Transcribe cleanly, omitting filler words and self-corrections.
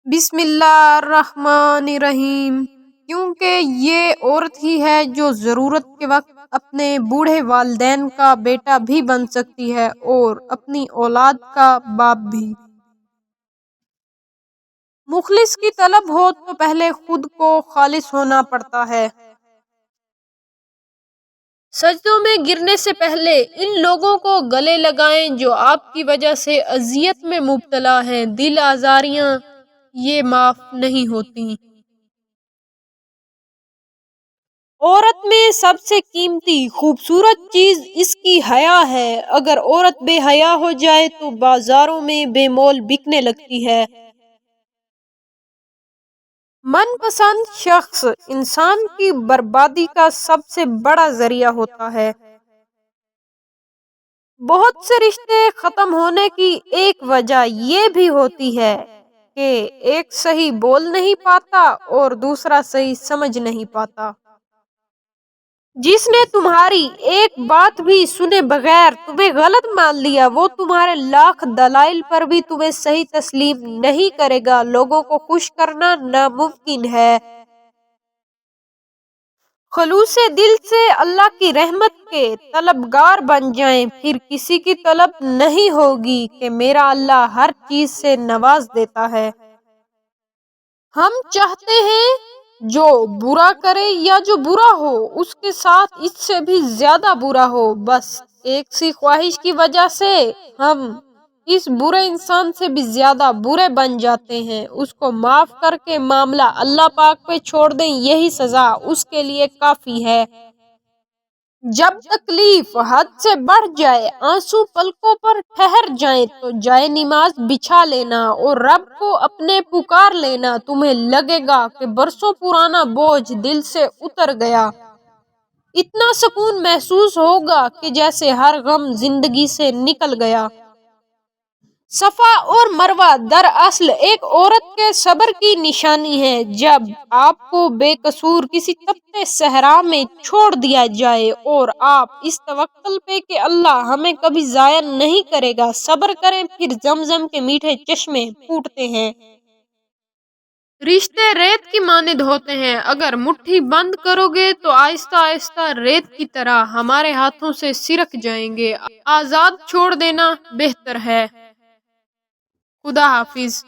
بسم اللہ الرحمن الرحیم، کیونکہ یہ عورت ہی ہے جو ضرورت کے وقت اپنے بوڑھے والدین کا بیٹا بھی بن سکتی ہے اور اپنی اولاد کا باپ بھی۔ مخلص کی طلب ہو تو پہلے خود کو خالص ہونا پڑتا ہے۔ سجدوں میں گرنے سے پہلے ان لوگوں کو گلے لگائیں جو آپ کی وجہ سے اذیت میں مبتلا ہیں، دل آزاریاں یہ معاف نہیں ہوتی۔ عورت میں سب سے قیمتی خوبصورت چیز اس کی حیا ہے۔ اگر عورت بے حیا ہو جائے تو بازاروں میں بے مول بکنے لگتی ہے۔ من پسند شخص انسان کی بربادی کا سب سے بڑا ذریعہ ہوتا ہے۔ بہت سے رشتے ختم ہونے کی ایک وجہ یہ بھی ہوتی ہے کہ ایک صحیح بول نہیں پاتا اور دوسرا صحیح سمجھ نہیں پاتا۔ جس نے تمہاری ایک بات بھی سنے بغیر تمہیں غلط مان لیا، وہ تمہارے لاکھ دلائل پر بھی تمہیں صحیح تسلیم نہیں کرے گا۔ لوگوں کو خوش کرنا ناممکن ہے۔ خلوص دل سے اللہ کی رحمت کے طلبگار بن جائیں، پھر کسی کی طلب نہیں ہوگی کہ میرا اللہ ہر چیز سے نواز دیتا ہے۔ ہم چاہتے ہیں جو برا کرے یا جو برا ہو اس کے ساتھ اس سے بھی زیادہ برا ہو، بس ایک سی خواہش کی وجہ سے ہم اس برے انسان سے بھی زیادہ برے بن جاتے ہیں۔ اس کو معاف کر کے معاملہ اللہ پاک پہ چھوڑ دیں، یہی سزا اس کے لیے کافی ہے۔ جب تکلیف حد سے بڑھ جائے، آنسو پلکوں پر ٹھہر جائیں تو جائے نماز بچھا لینا اور رب کو اپنے پکار لینا۔ تمہیں لگے گا کہ برسوں پرانا بوجھ دل سے اتر گیا۔ اتنا سکون محسوس ہوگا کہ جیسے ہر غم زندگی سے نکل گیا۔ صفا اور مروہ دراصل ایک عورت کے صبر کی نشانی ہے۔ جب آپ کو بے قصور کسی تپتے صحرا میں چھوڑ دیا جائے اور آپ اس توکل پہ کہ اللہ ہمیں کبھی ضائع نہیں کرے گا صبر کریں، پھر زمزم کے میٹھے چشمے پھوٹتے ہیں۔ رشتے ریت کی مانند ہوتے ہیں، اگر مٹھی بند کرو گے تو آہستہ آہستہ ریت کی طرح ہمارے ہاتھوں سے سرک جائیں گے۔ آزاد چھوڑ دینا بہتر ہے۔ خدا حافظ۔